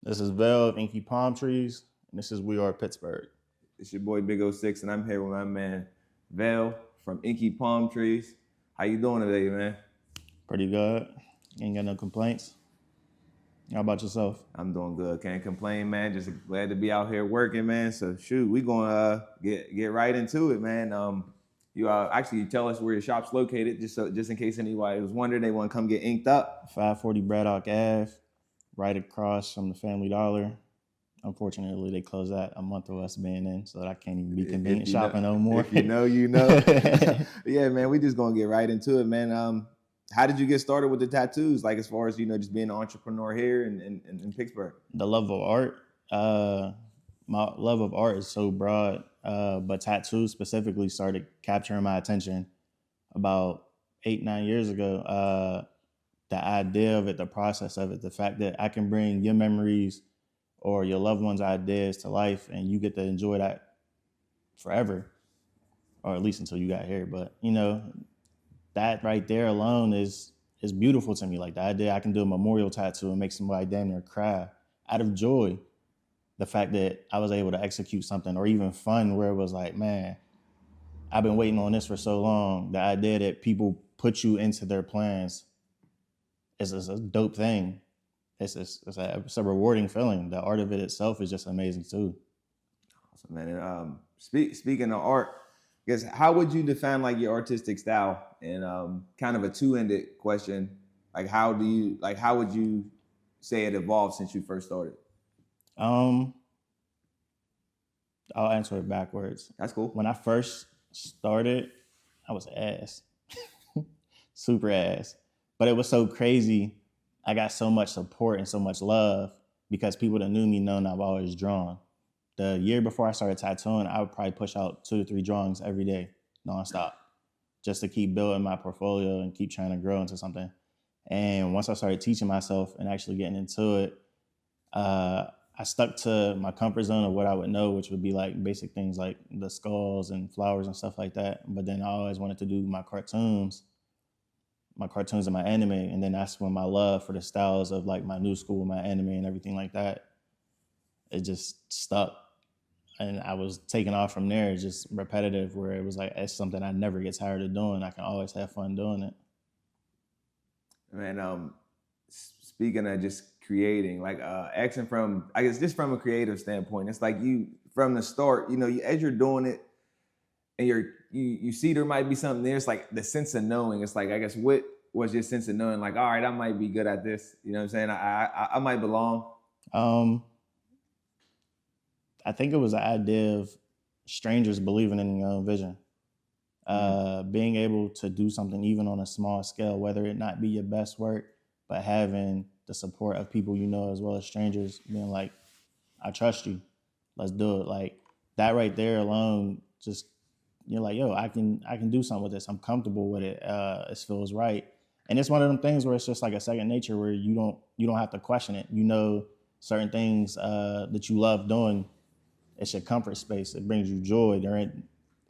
This is Velle of InkyPalmTrees, and this is We Are Pittsburgh. It's your boy Big 06, and I'm here with my man Velle from InkyPalmTrees. How you doing today, man? Pretty good. Ain't got no complaints. How about yourself? I'm doing good. Can't complain, man. Just glad to be out here working, man. So shoot, we gonna get right into it, man. You actually tell us where your shop's located, just in case anybody was wondering, they want to come get inked up. 540 Braddock Ave, right across from the Family Dollar. Unfortunately, they closed that a month of us being in, so I can't even be convenient shopping no more. If you know, you know. Yeah, man, we just gonna get right into it, man. How did you get started with the tattoos? Like as far as, just being an entrepreneur here in Pittsburgh. The love of art. My love of art is so broad, but tattoos specifically started capturing my attention about 8-9 years ago. The idea of it, the process of it, the fact that I can bring your memories or your loved one's ideas to life and you get to enjoy that forever, or at least until you got here. But that right there alone is beautiful to me. Like the idea I can do a memorial tattoo and make somebody damn near cry out of joy. The fact that I was able to execute something, or even fun, where it was like, man, I've been waiting on this for so long. The idea that people put you into their plans is a dope thing. It's a rewarding feeling. The art of it itself is just amazing too. Awesome, man. And speaking of art, I guess how would you define like your artistic style? And kind of a two-ended question, like how would you say it evolved since you first started? I'll answer it backwards. That's cool. When I first started, I was ass, super ass. But it was so crazy. I got so much support and so much love because people that knew me know I've always drawn. The year before I started tattooing, I would probably push out 2 to 3 drawings every day, nonstop, just to keep building my portfolio and keep trying to grow into something. And once I started teaching myself and actually getting into it, I stuck to my comfort zone of what I would know, which would be like basic things like the skulls and flowers and stuff like that. But then I always wanted to do my cartoons and my anime. And then that's when my love for the styles of like my new school, my anime and everything like that, it just stuck. And I was taking off from there, just repetitive, where it was like, it's something I never get tired of doing. I can always have fun doing it. Man, speaking of just creating, like acting from, I guess just from a creative standpoint, it's like you, from the start, as you're doing it and you see there might be something there, it's like the sense of knowing. It's like, I guess, what was your sense of knowing, like, all right, I might be good at this, you know what I'm saying? I might belong. I think it was the idea of strangers believing in your own vision. Being able to do something even on a small scale, whether it not be your best work, but having the support of people you know as well as strangers, being like, I trust you, let's do it. Like that right there alone, just you're like, yo, I can do something with this. I'm comfortable with it. It feels right. And it's one of them things where it's just like a second nature where you don't have to question it. You know certain things that you love doing. It's your comfort space. It brings you joy.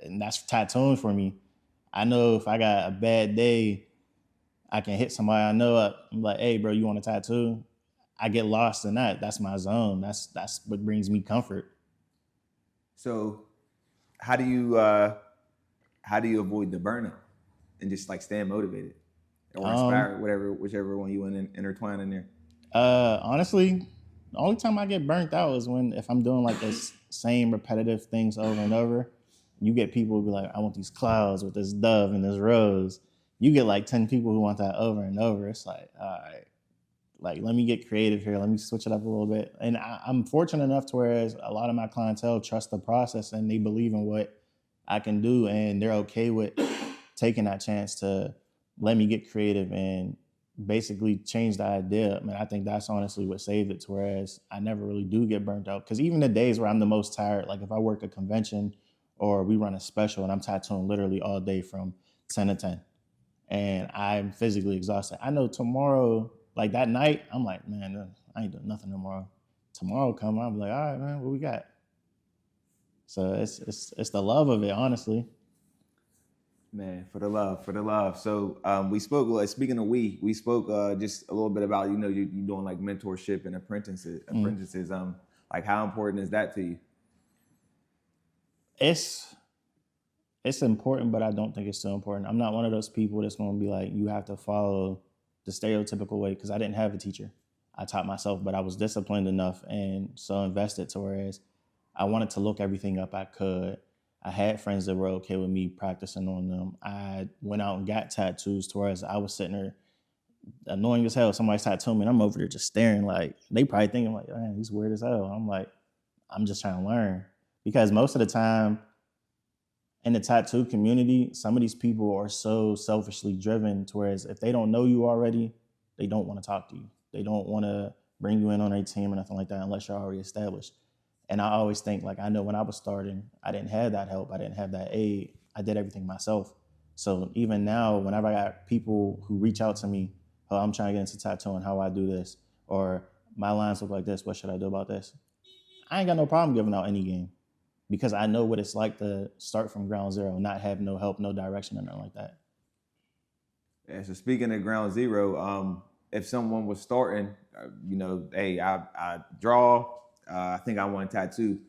And that's tattooing for me. I know if I got a bad day, I can hit somebody I know up. I'm like, hey, bro, you want a tattoo? I get lost in that. That's my zone. That's what brings me comfort. So how do you avoid the burnout and just like staying motivated or inspired, whichever one you want to intertwine in there? Honestly, the only time I get burnt out is if I'm doing like this same repetitive things over and over. You get people who be like, I want these clouds with this dove and this rose. You get like 10 people who want that over and over. It's like, all right, like, let me get creative here. Let me switch it up a little bit. And I'm fortunate enough to whereas a lot of my clientele trust the process and they believe in what I can do. And they're okay with taking that chance to let me get creative and basically change the idea. I mean, I think that's honestly what saved it to whereas I never really do get burnt out. Because even the days where I'm the most tired, like if I work a convention or we run a special and I'm tattooing literally all day from 10 to 10 and I'm physically exhausted. I know tomorrow, like that night, I'm like, man, I ain't doing nothing tomorrow. Tomorrow come, I'm like, all right, man, what we got? So it's the love of it, honestly. Man, for the love, for the love. So we spoke. Speaking of we spoke just a little bit about you doing like mentorship and apprentices. Apprentices. Like how important is that to you? It's important, but I don't think it's so important. I'm not one of those people that's going to be like, you have to follow the stereotypical way, because I didn't have a teacher. I taught myself, but I was disciplined enough and so invested to whereas I wanted to look everything up I could. I had friends that were okay with me practicing on them. I went out and got tattoos to whereas I was sitting there annoying as hell. Somebody's tattooing me and I'm over there just staring like, they probably thinking like, man, he's weird as hell. I'm like, I'm just trying to learn. Because most of the time, in the tattoo community, some of these people are so selfishly driven to whereas if they don't know you already, they don't want to talk to you. They don't want to bring you in on their team or nothing like that unless you're already established. And I always think like, I know when I was starting, I didn't have that help. I didn't have that aid. I did everything myself. So even now, whenever I got people who reach out to me, oh, I'm trying to get into tattooing, how I do this, or my lines look like this, what should I do about this? I ain't got no problem giving out any game, because I know what it's like to start from ground zero, not have no help, no direction, or nothing like that. Yeah, so speaking of ground zero, if someone was starting, hey, I draw, I think I want a tattoo.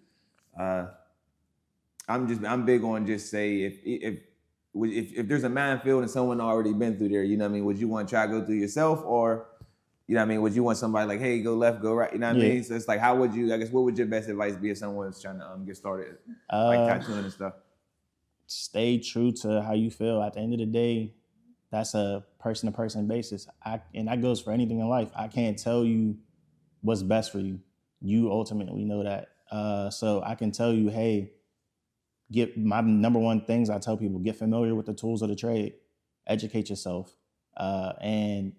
I'm big on just say if there's a minefield and someone already been through there, you know what I mean? Would you want to try to go through yourself, or you know what I mean? Would you want somebody like, hey, go left, go right? You know what I mean? So it's like, how would you? I guess what would your best advice be if someone's trying to get started, like tattooing and stuff? Stay true to how you feel. At the end of the day, that's a person-to-person basis. And that goes for anything in life. I can't tell you what's best for you. You ultimately know that. So I can tell you, hey, get my number one things I tell people: get familiar with the tools of the trade, educate yourself, and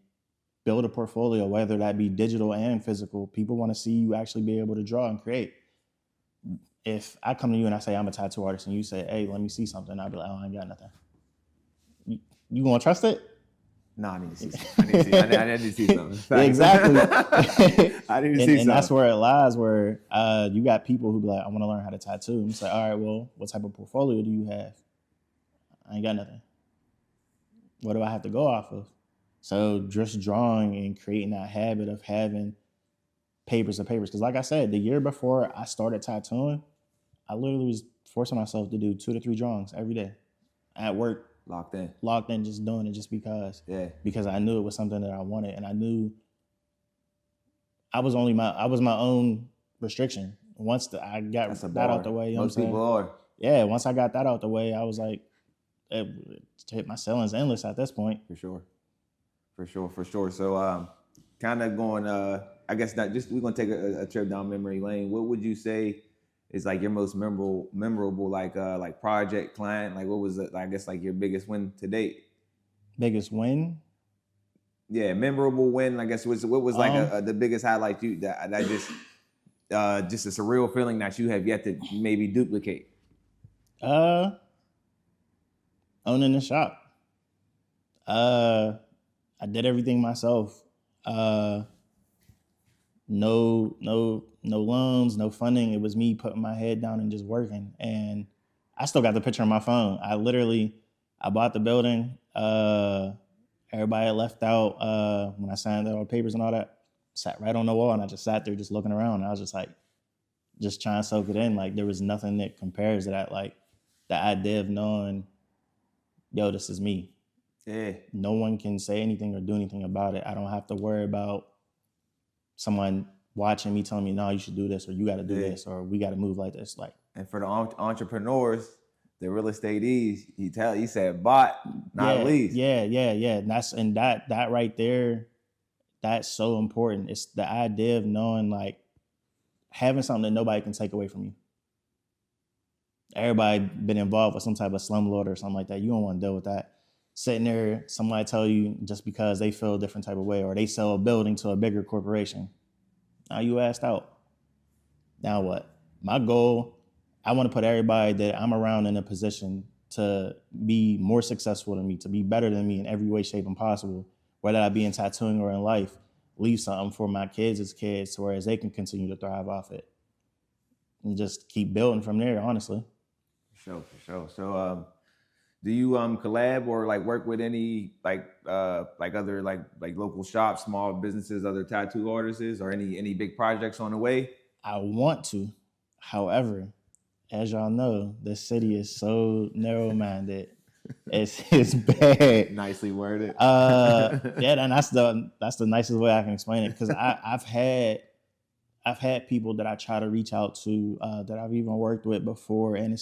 build a portfolio, whether that be digital and physical. People want to see you actually be able to draw and create. If I come to you and I say I'm a tattoo artist and you say, hey, let me see something, I'll be like, oh, I ain't got nothing. You gonna trust it? No, I need to see something. I need to see something. Exactly. I need to see something. And that's where it lies, where you got people who be like, I want to learn how to tattoo. And say, all right, well, what type of portfolio do you have? I ain't got nothing. What do I have to go off of? So just drawing and creating that habit of having papers of papers. Because like I said, the year before I started tattooing, I literally was forcing myself to do 2 to 3 drawings every day at work. Locked in, just doing it just because. Yeah. Because I knew it was something that I wanted, and I knew I was my own restriction. Once I got that out the way, you know most people are. Yeah, once I got that out the way, I was like, my ceiling's endless at this point. For sure. So kind of going, I guess that just we're gonna take a trip down memory lane. What would you say is like your most memorable like project, client? Like what was it? I guess like your biggest win to date. Biggest win? Yeah, memorable win. I guess what was like the biggest highlight you that just a surreal feeling that you have yet to maybe duplicate. Owning the shop. I did everything myself. No loans, no funding. It was me putting my head down and just working. And I still got the picture on my phone. I bought the building. Everybody left out when I signed all the papers and all that. Sat right on the wall, and I just sat there just looking around. And I was just like, just trying to soak it in. Like there was nothing that compares to that. Like the idea of knowing, yo, this is me. Yeah. No one can say anything or do anything about it. I don't have to worry about someone watching me telling me, no, you should do this, or you got to do this, or we got to move like this. Like, and for the entrepreneurs, the real estatees, he said bought, not lease. Yeah. And that right there, that's so important. It's the idea of knowing, like, having something that nobody can take away from you. Everybody been involved with some type of slumlord or something like that. You don't want to deal with that. Sitting there, somebody tell you just because they feel a different type of way, or they sell a building to a bigger corporation. Now you asked out. Now what? My goal, I want to put everybody that I'm around in a position to be more successful than me, to be better than me in every way, shape, and possible, whether I be in tattooing or in life. Leave something for my kids as kids, whereas they can continue to thrive off it. And just keep building from there, honestly. For sure. So Do you collab or like work with any like other like local shops, small businesses, other tattoo artists, or any big projects on the way? I want to. However, as y'all know, the city is so narrow-minded. It's bad. Nicely worded. Yeah, and that's the nicest way I can explain it, because I've had people that I try to reach out to that I've even worked with before, and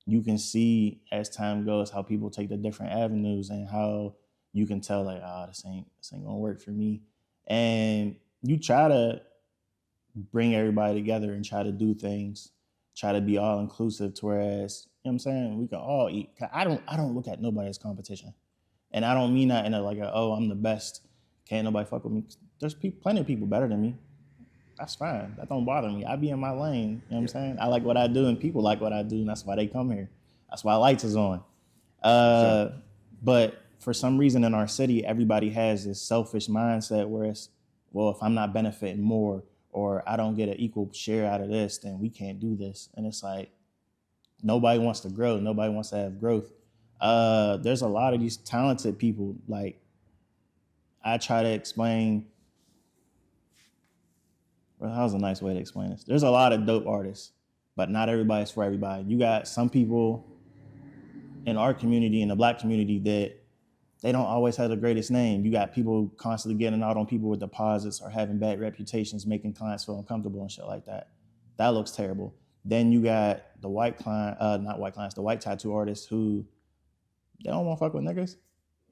you can see as time goes how people take the different avenues and how you can tell like, this ain't gonna work for me, and you try to bring everybody together and try to do things, try to be all inclusive, to whereas, you know what I'm saying, we can all eat. I don't look at nobody as competition. And I don't mean that in I'm the best, can't nobody fuck with me. There's plenty of people better than me. That's fine. That don't bother me. I be in my lane. You know what I'm saying? I like what I do, and people like what I do, and that's why they come here. That's why lights is on. Sure. But for some reason in our city, everybody has this selfish mindset where it's, well, if I'm not benefiting more, or I don't get an equal share out of this, then we can't do this. And it's like, nobody wants to grow. Nobody wants to have growth. There's a lot of these talented people. Like, I try to explain, well, how's a nice way to explain this? There's a lot of dope artists, but not everybody's for everybody. You got some people in our community, in the Black community, that they don't always have the greatest name. You got people constantly getting out on people with deposits or having bad reputations, making clients feel uncomfortable and shit like that. That looks terrible. Then you got the white tattoo artists who, they don't want to fuck with niggas.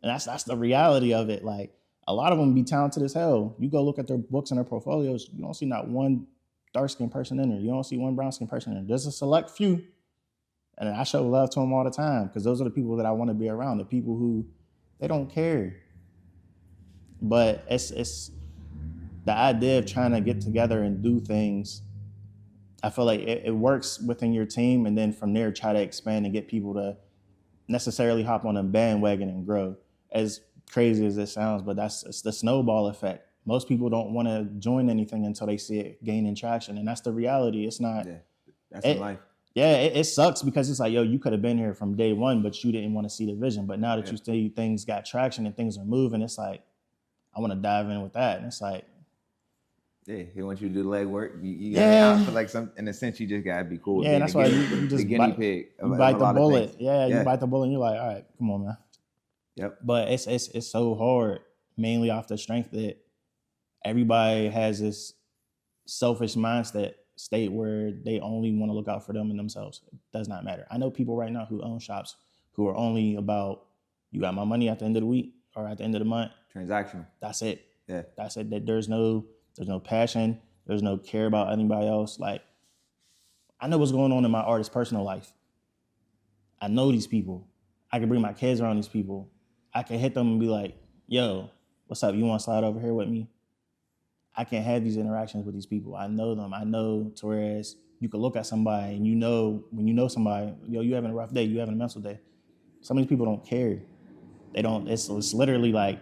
And that's the reality of it. Like, a lot of them be talented as hell. You go look at their books and their portfolios, you don't see not one dark-skinned person in there. You don't see one brown-skinned person in there. There's a select few. And I show love to them all the time, because those are the people that I want to be around, the people who, they don't care. But it's the idea of trying to get together and do things. I feel like it works within your team, and then from there try to expand and get people to necessarily hop on a bandwagon and grow. As crazy as it sounds, but it's the snowball effect. Most people don't want to join anything until they see it gaining traction, and that's the reality. It's not. Yeah, that's life. Yeah, it sucks, because it's like, yo, you could have been here from day one, but you didn't want to see the vision. But now that you see things got traction and things are moving, it's like, I want to dive in with that. And it's like, yeah, he wants you to do the legwork. You gotta, I feel like in a sense, you just gotta be cool. Yeah, and that's why you just the guinea pig. You bite the bullet. Yeah, you bite the bullet, and you're like, all right, come on, man. Yep. But it's so hard, mainly off the strength that everybody has this selfish mindset state where they only want to look out for them and themselves. It does not matter. I know people right now who own shops who are only about, you got my money at the end of the week or at the end of the month. Transactional. That's it. Yeah. That's it. That there's no passion. There's no care about anybody else. Like, I know what's going on in my artist's personal life. I know these people. I can bring my kids around these people. I can hit them and be like, yo, what's up? You want to slide over here with me? I can have these interactions with these people. I know them. I know, to whereas you can look at somebody and you know, when you know somebody, yo, you having a rough day, you having a mental day. Some of these people don't care. They don't, it's literally like,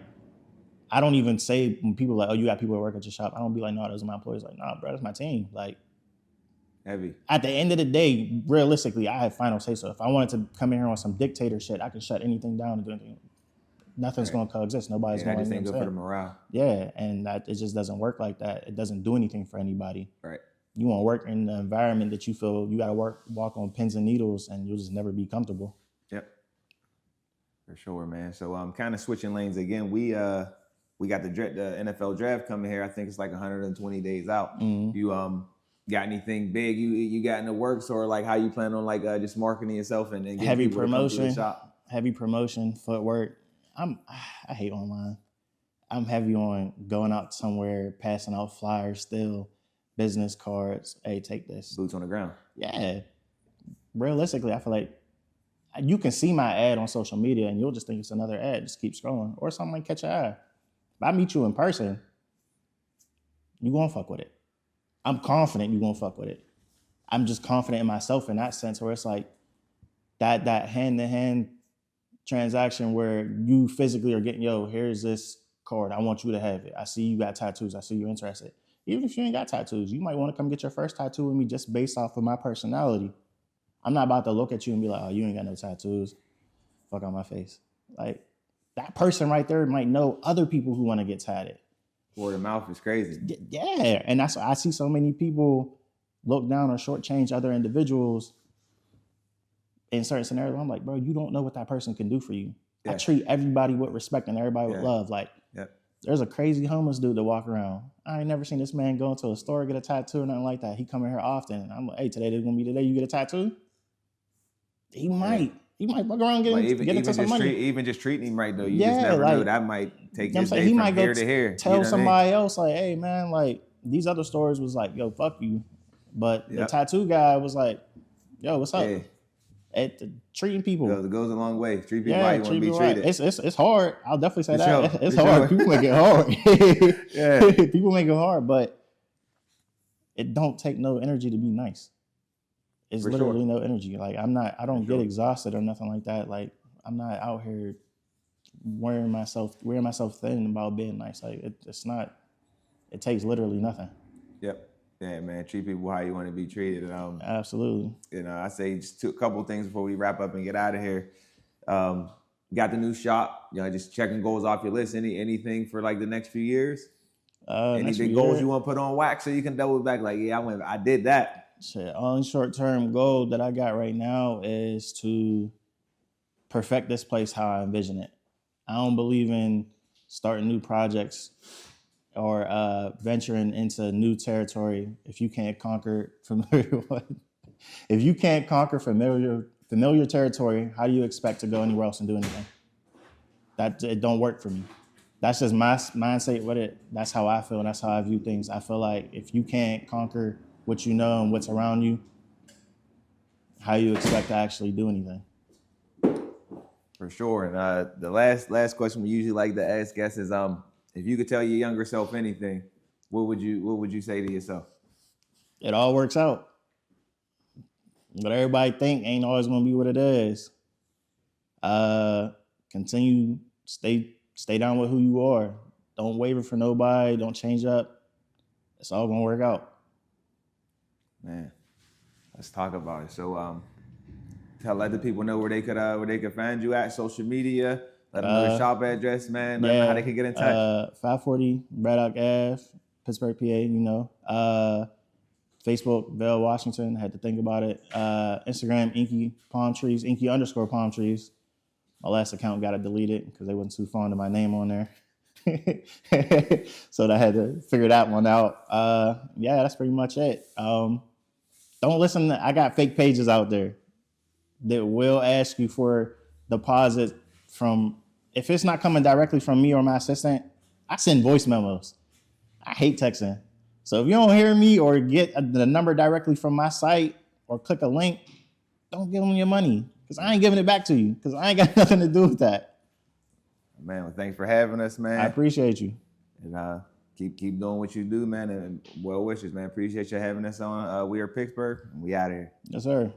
I don't even say, when people are like, oh, you got people that work at your shop, I don't be like, no, those are my employees. Like, nah, bro, that's my team. Like, heavy. At the end of the day, realistically, I have final say. So if I wanted to come in here on some dictator shit, I can shut anything down and do anything. Nothing's going to coexist. Nobody's going to. That just ain't good for the morale. Yeah, and it just doesn't work like that. It doesn't do anything for anybody. Right. You want to work in an environment that you feel you got to walk on pins and needles, and you'll just never be comfortable. Yep. For sure, man. So I'm kind of switching lanes again. We got the NFL draft coming here. I think it's like 120 days out. Mm-hmm. You got anything big you got in the works, or like how you plan on like just marketing yourself and getting heavy people promotion, to come to the shop? Heavy promotion, footwork. I hate online. I'm heavy on going out somewhere, passing out flyers, still business cards. Hey, take this. Boots on the ground. Yeah. Realistically, I feel like you can see my ad on social media and you'll just think it's another ad. Just keep scrolling, or something might catch your eye. If I meet you in person, you gonna fuck with it. I'm confident you gonna fuck with it. I'm just confident in myself in that sense, where it's like that hand-to-hand transaction where you physically are getting, yo, here's this card. I want you to have it. I see you got tattoos. I see you're interested. Even if you ain't got tattoos, you might want to come get your first tattoo with me just based off of my personality. I'm not about to look at you and be like, oh, you ain't got no tattoos. fuck out my face. Like, that person right there might know other people who want to get tatted. Word of mouth is crazy. Yeah, and that's why I see so many people look down or shortchange other individuals in certain scenarios. I'm like, bro, you don't know what that person can do for you. Yeah. I treat everybody with respect and everybody with love. Like, there's a crazy homeless dude that walk around. I ain't never seen this man go into a store, get a tattoo or nothing like that. He come in here often. And I'm like, hey, today is gonna be the day you get a tattoo. He might. He might fuck around get into some money. Even just treating him right though, you just never know. That might take his day from here to here. Tell somebody else like, hey man, like these other stores was like, yo, fuck you. But the tattoo guy was like, yo, what's up? At treating people. It goes a long way. Treat people how you want to be treated. It's hard. I'll definitely say that. It's hard. People make it hard. People make it hard, but it don't take no energy to be nice. It's literally no energy. Like I don't get exhausted or nothing like that. Like I'm not out here wearing myself thin about being nice. Like it takes literally nothing. Yep. Yeah, man. Treat people how you want to be treated. Absolutely. You know, I say just a couple of things before we wrap up and get out of here. Got the new shop. You know, just checking goals off your list. Anything for like the next few years? Any big goals you want to put on wax so you can double back? Like, yeah, I did that. Shit, only short-term goal that I got right now is to perfect this place how I envision it. I don't believe in starting new projects or venturing into new territory if you can't conquer familiar if you can't conquer familiar territory, how do you expect to go anywhere else and do anything? That it don't work for me. That's just my mindset with it. That's how I feel and that's how I view things. I feel like if you can't conquer what you know and what's around you, how you expect to actually do anything. For sure. And the last question we usually like to ask guests is, if you could tell your younger self anything, what would you say to yourself? It all works out. What everybody think ain't always gonna be what it is. Continue, stay down with who you are. Don't waver for nobody. Don't change up. It's all gonna work out. Man, let's talk about it. So, let the people know where they could find you at social media. Let them know your shop address, man. Let them know how they can get in touch. 540 Braddock Ave, Pittsburgh, PA. You know, Facebook, Velle, Washington. Had to think about it. Instagram, InkyPalmTrees, Inky_palmtrees. My last account got it deleted because they wasn't too fond of my name on there. So I had to figure that one out. Yeah, that's pretty much it. Don't listen I got fake pages out there that will ask you for deposit from, if it's not coming directly from me or my assistant, I send voice memos. I hate texting. So if you don't hear me or get the number directly from my site or click a link, don't give them your money because I ain't giving it back to you because I ain't got nothing to do with that. Man, well, thanks for having us, man. I appreciate you. And keep doing what you do, man. And well wishes, man. Appreciate you having us on We Are Pittsburgh. We out of here. Yes, sir.